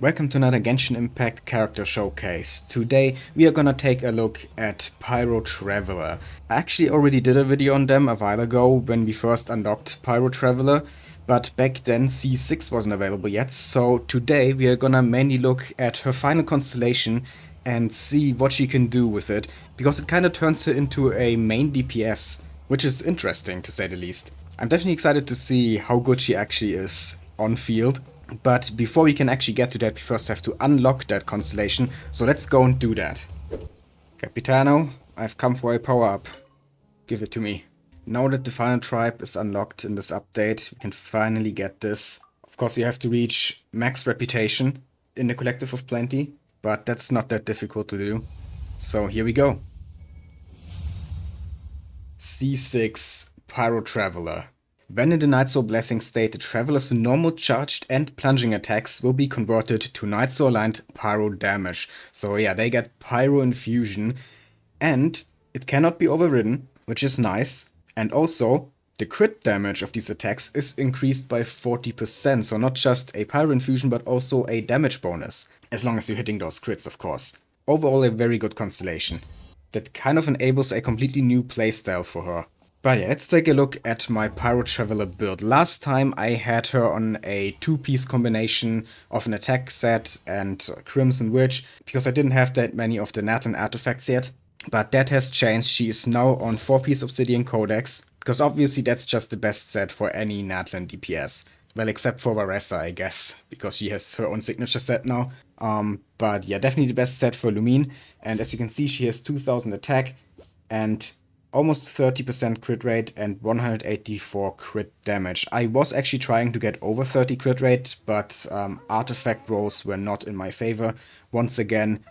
Welcome to another Genshin Impact character showcase. Today we are gonna take a look at PYRO TRAVELER. I actually already did a video on them a while ago when we first unlocked PYRO TRAVELER, but back then C6 wasn't available yet, so today we are gonna mainly look at her final constellation and see what she can do with it, because it kinda turns her into a main DPS, which is interesting to say the least. I'm definitely excited to see how good she actually is on field. But before we can actually get to that, we first have to unlock that constellation, so let's go and do that. Capitano, I've come for a power-up. Give it to me. Now that the final tribe is unlocked in this update, we can finally get this. Of course, you have to reach max reputation in the Collective of Plenty, but that's not that difficult to do. So here we go. C6 PYRO TRAVELER. When in the Night Soul Blessing state, the Traveler's normal charged and plunging attacks will be converted to Night Soul aligned Pyro damage. So yeah, they get Pyro infusion, and it cannot be overridden, which is nice. And also, the crit damage of these attacks is increased by 40%, so not just a Pyro infusion, but also a damage bonus, as long as you're hitting those crits, of course. Overall, a very good constellation. That kind of enables a completely new playstyle for her. But yeah, let's take a look at my PYRO TRAVELER build. Last time I had her on a two-piece combination of an attack set and Crimson Witch, because I didn't have that many of the Natlan artifacts yet. But that has changed. She is now on 4-piece Obsidian Codex, because obviously that's just the best set for any Natlan DPS. Well, except for Varessa, I guess, because she has her own signature set now. But yeah, definitely the best set for Lumine. And as you can see, she has 2000 attack and almost 30% crit rate and 184 crit damage. I was actually trying to get over 30 crit rate, but artifact rolls were not in my favor. Once again,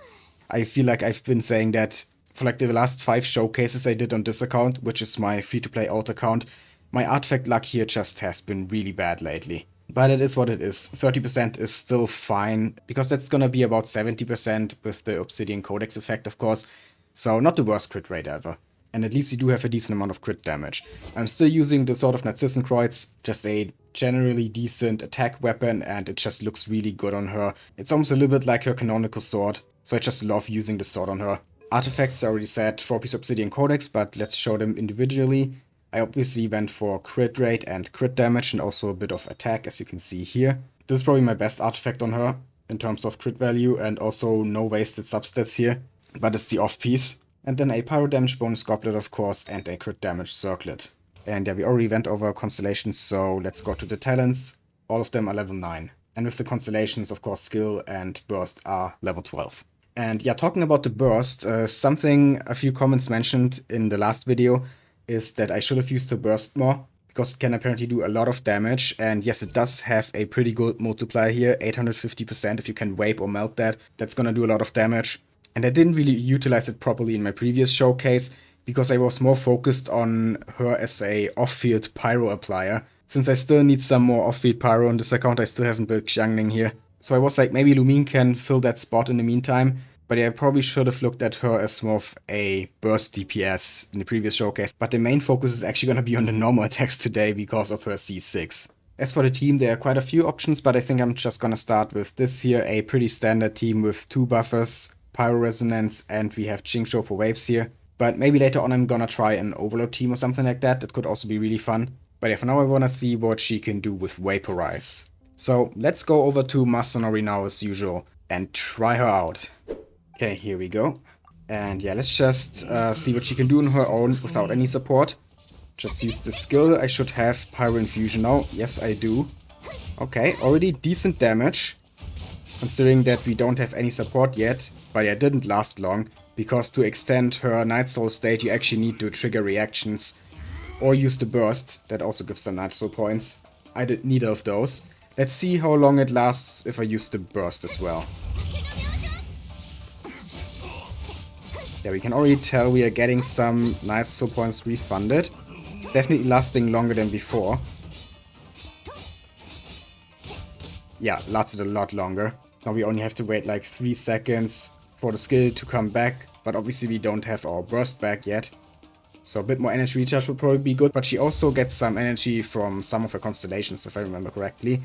I feel like I've been saying that for like the last 5 showcases I did on this account, which is my free-to-play alt account. My artifact luck here just has been really bad lately. But it is what it is. 30% is still fine, because that's gonna be about 70% with the Obsidian Codex effect, of course. So not the worst crit rate ever. And at least we do have a decent amount of crit damage. I'm still using the Sword of Narcissenkreuz, just a generally decent attack weapon, and it just looks really good on her. It's almost a little bit like her canonical sword, so I just love using the sword on her. Artifacts I already said, 4-piece Obsidian Codex, but let's show them individually. I obviously went for crit rate and crit damage and also a bit of attack, as you can see here. This is probably my best artifact on her in terms of crit value, and also no wasted substats here, but it's the off-piece. And then a Pyro damage bonus goblet, of course, and a crit damage circlet. And yeah, we already went over constellations, so let's go to the talents. All of them are level 9. And with the constellations, of course, skill and burst are level 12. And yeah, talking about the burst, something a few comments mentioned in the last video is that I should have used the burst more, because it can apparently do a lot of damage. And yes, it does have a pretty good multiplier here, 850%. If you can vape or melt that, that's gonna do a lot of damage. And I didn't really utilize it properly in my previous showcase, because I was more focused on her as a off-field pyro applier. Since I still need some more off-field pyro on this account, I still haven't built Xianyun here. So I was like, maybe Lumine can fill that spot in the meantime. But yeah, I probably should have looked at her as more of a burst DPS in the previous showcase. But the main focus is actually going to be on the normal attacks today because of her C6. As for the team, there are quite a few options, but I think I'm just going to start with this here, a pretty standard team with 2 buffers, Pyro Resonance, and we have Jingzhou for waves here. But maybe later on I'm gonna try an Overload team or something like that. That could also be really fun. But yeah, for now I wanna see what she can do with Vaporize. So let's go over to Masanori now as usual and try her out. Okay, here we go. And yeah, let's just see what she can do on her own without any support. Just use the skill. I should have Pyro Infusion now. Yes, I do. Okay, already decent damage, considering that we don't have any support yet. But yeah, it didn't last long, because to extend her Night Soul state, you actually need to trigger reactions or use the burst. That also gives some Night Soul points. I did neither of those. Let's see how long it lasts if I use the burst as well. Yeah, we can already tell we are getting some Night Soul points refunded. It's definitely lasting longer than before. Yeah, lasted a lot longer. Now we only have to wait like 3 seconds for the skill to come back, but obviously we don't have our burst back yet. So a bit more energy recharge would probably be good, but she also gets some energy from some of her constellations, if I remember correctly.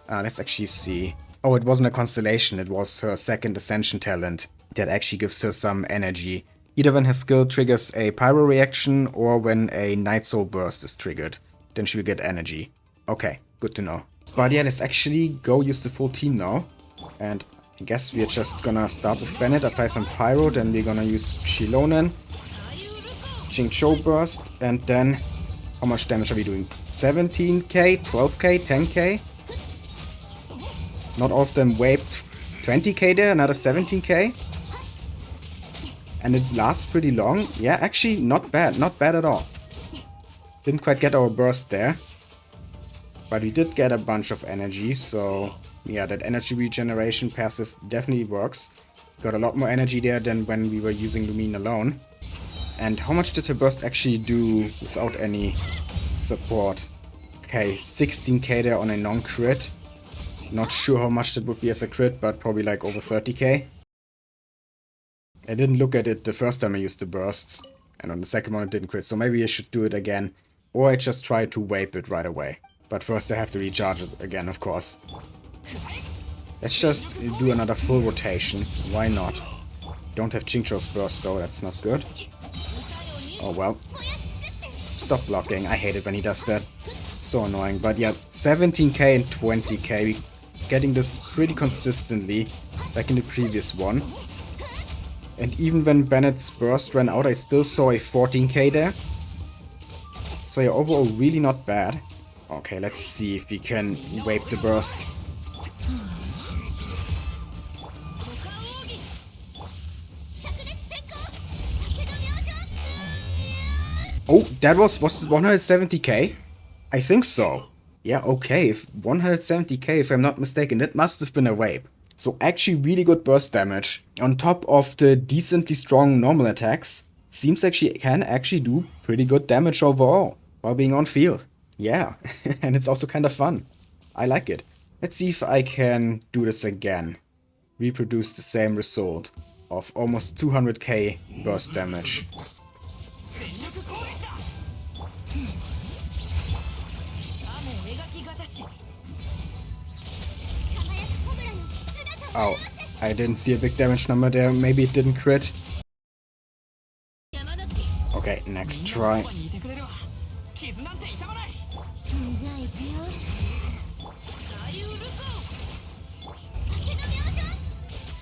Let's actually see. Oh, it wasn't a constellation, it was her second ascension talent that actually gives her some energy. Either when her skill triggers a pyro reaction or when a night soul burst is triggered. Then she will get energy. Okay, good to know. But yeah, let's actually go use the full team now. And I guess we're just gonna start with Bennett, apply some pyro, then we're gonna use Xianyun, Xingqiu burst, and then how much damage are we doing? 17k, 12k, 10k? Not all of them waped 20k there, another 17k. And it lasts pretty long. Yeah, actually not bad, not bad at all. Didn't quite get our burst there. But we did get a bunch of energy, so yeah, that energy regeneration passive definitely works. Got a lot more energy there than when we were using Lumine alone. And how much did her burst actually do without any support? Okay, 16k there on a non-crit. Not sure how much that would be as a crit, but probably like over 30k. I didn't look at it the first time I used the bursts, and on the second one it didn't crit, so maybe I should do it again. Or I just try to wape it right away. But first I have to recharge it again, of course. Let's just do another full rotation. Why not? Don't have Xingqiu's burst though, that's not good. Oh well. Stop blocking, I hate it when he does that. So annoying, but yeah, 17k and 20k. Getting this pretty consistently, like in the previous one. And even when Bennett's burst ran out, I still saw a 14k there. So yeah, overall really not bad. Okay, let's see if we can wape the burst. Oh, that was 170k? I think so. Yeah, okay, 170k if I'm not mistaken, that must have been a wape. So actually really good burst damage. On top of the decently strong normal attacks, seems like she can actually do pretty good damage overall while being on field. Yeah, and it's also kind of fun. I like it. Let's see if I can do this again. Reproduce the same result of almost 200k burst damage. Oh, I didn't see a big damage number there. Maybe it didn't crit. Okay, next try.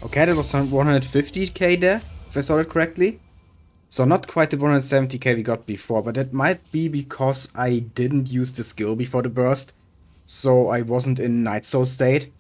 Okay, that was 150k there, if I saw it correctly. So not quite the 170k we got before, but that might be because I didn't use the skill before the burst. So I wasn't in Night Soul state,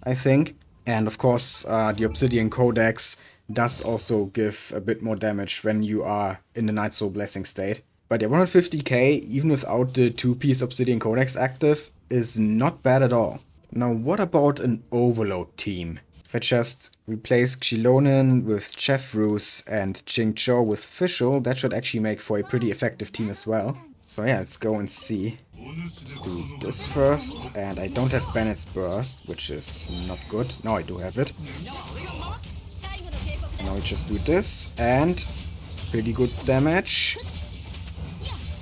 I think. And of course, the Obsidian Codex does also give a bit more damage when you are in the Night Soul Blessing state. But yeah, 150k, even without the 2-piece Obsidian Codex active, is not bad at all. Now, what about an Overload team? If I just replace Xianyun with Chevreuse and Xingqiu with Fischl, that should actually make for a pretty effective team as well. So yeah, let's go and see. Let's do this first, and I don't have Bennett's burst, which is not good. Now I do have it. Now we just do this, and pretty good damage.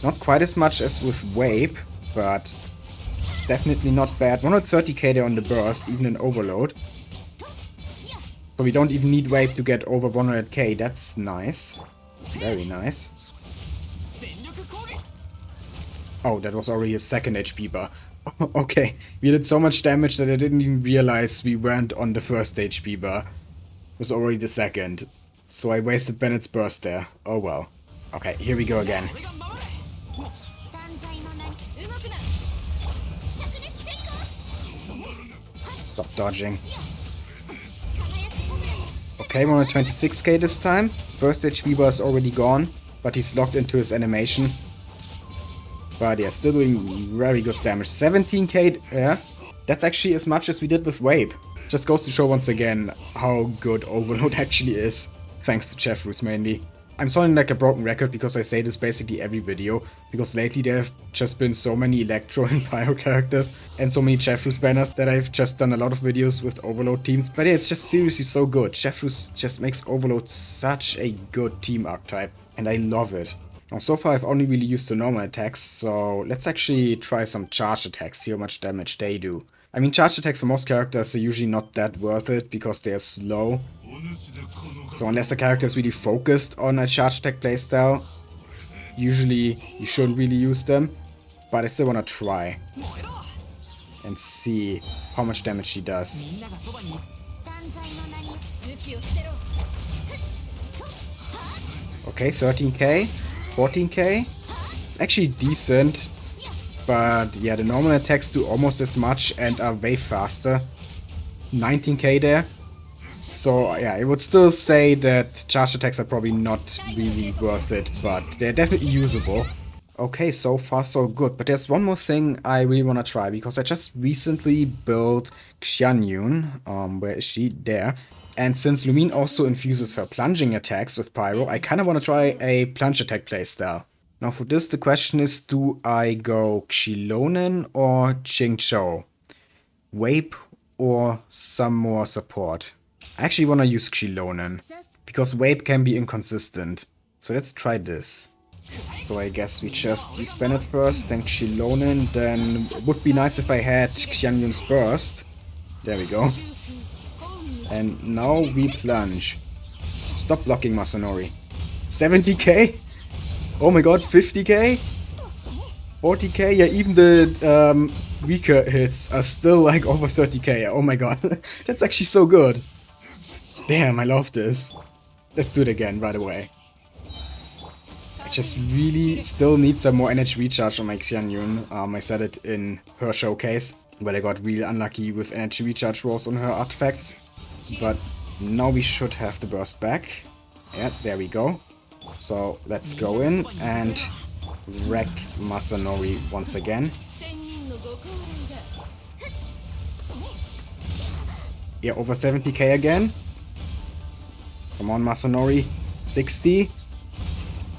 Not quite as much as with Wape, but it's definitely not bad. 130k there on the burst, even in Overload. So we don't even need Wape to get over 100k, that's nice. Very nice. Oh, that was already a second HP bar. Okay, we did so much damage that I didn't even realize we weren't on the first HP bar. It was already the second. So I wasted Bennett's burst there. Oh well. Okay, here we go again. Stop dodging. Okay, 126k this time. First HP bar is already gone, but he's locked into his animation. But yeah, still doing very good damage. 17k, yeah. That's actually as much as we did with Wape. Just goes to show once again how good Overload actually is. Thanks to Chevreuse mainly. I'm sounding like a broken record because I say this basically every video. Because lately there have just been so many Electro and Pyro characters and so many Chevreuse banners that I've just done a lot of videos with Overload teams. But yeah, it's just seriously so good. Chevreuse just makes Overload such a good team archetype. And I love it. Now, so far I've only really used the normal attacks, so let's actually try some charge attacks, see how much damage they do. I mean, charge attacks for most characters are usually not that worth it because they're slow. So unless the character is really focused on a charge attack playstyle, usually you shouldn't really use them. But I still want to try and see how much damage she does. Okay, 13k, 14k. It's actually decent. But yeah, the normal attacks do almost as much and are way faster. 19k there. So yeah, I would still say that charge attacks are probably not really worth it, but they're definitely usable. Okay, so far so good. But there's one more thing I really want to try, because I just recently built Xianyun. Where is she? There. And since Lumine also infuses her plunging attacks with Pyro, I kind of want to try a plunge attack playstyle. Now for this, the question is, do I go Xilonen or Qingzhou? Vape or some more support? I actually want to use Xilonen, because Vape can be inconsistent. So let's try this. So I guess we just use Bennett first, then Xilonen, then it would be nice if I had Xianyun's Burst. There we go. And now we plunge. Stop blocking, Masanori. 70k? Oh my god, 50k? 40k? Yeah, even the weaker hits are still like over 30k. Oh my god. That's actually so good. Damn, I love this. Let's do it again right away. I just really still need some more energy recharge on my Xianyun. I said it in her showcase, but I got really unlucky with energy recharge rolls on her artifacts. But now we should have the burst back. Yeah, there we go. So let's go in and wreck Masanori once again. Yeah, over 70k again. Come on, Masanori. 60.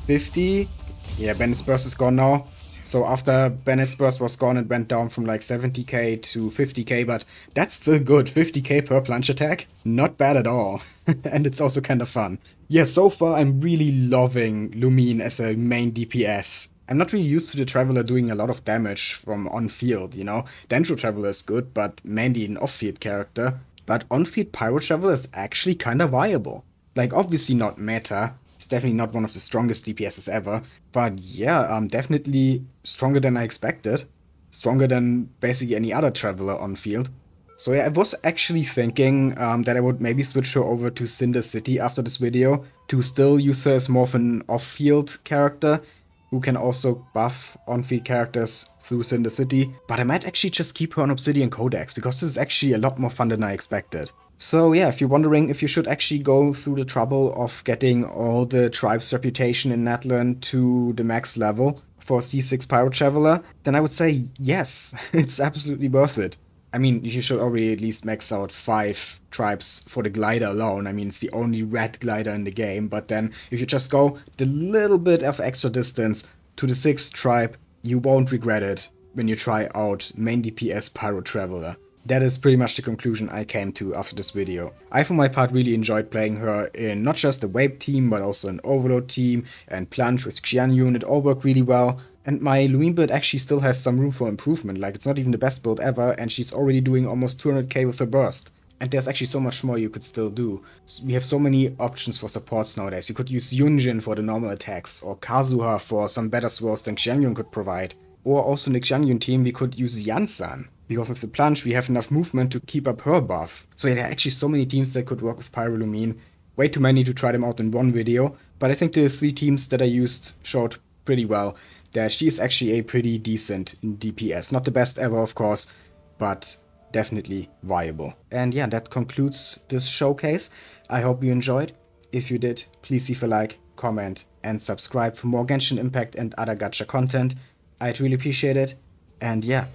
50. Yeah, Bennett's burst is gone now. So after Bennett's burst was gone, it went down from like 70k to 50k, but that's still good. 50k per plunge attack. Not bad at all. And it's also kind of fun. Yeah, so far I'm really loving Lumine as a main DPS. I'm not really used to the Traveler doing a lot of damage from on-field, you know? Dendro Traveler is good, but mainly an off-field character. But on-field Pyro Traveler is actually kind of viable. Like, obviously not meta. It's definitely not one of the strongest DPSs ever. But yeah, definitely stronger than I expected. Stronger than basically any other Traveler on field. So yeah, I was actually thinking that I would maybe switch her over to Cinder City after this video, to still use her as more of an off-field character, who can also buff on-field characters through Cinder City. But I might actually just keep her on Obsidian Codex, because this is actually a lot more fun than I expected. So yeah, if you're wondering if you should actually go through the trouble of getting all the tribes' reputation in Natlan to the max level for C6 PYRO TRAVELER, then I would say yes, it's absolutely worth it. I mean, you should already at least max out 5 tribes for the glider alone. I mean, it's the only red glider in the game, but then if you just go the little bit of extra distance to the 6th tribe, you won't regret it when you try out main DPS PYRO TRAVELER. That is pretty much the conclusion I came to after this video. I for my part really enjoyed playing her in not just the Vape team, but also an Overload team and Plunge with Xianyun. It all worked really well. And my Lumine build actually still has some room for improvement. Like, it's not even the best build ever, and she's already doing almost 200k with her burst. And there's actually so much more you could still do. We have so many options for supports nowadays. You could use Yunjin for the normal attacks, or Kazuha for some better swirls than Xianyun could provide. Or also in the Xianyun team, we could use Yansan, because with the Plunge we have enough movement to keep up her buff. So yeah, there are actually so many teams that could work with Pyro Lumine. Way too many to try them out in one video, but I think the 3 teams that I used showed pretty well that she is actually a pretty decent DPS. Not the best ever, of course, but definitely viable. And yeah, that concludes this showcase. I hope you enjoyed. If you did, please leave a like, comment, and subscribe for more Genshin Impact and other gacha content. I'd really appreciate it. And yeah,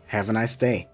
have a nice day.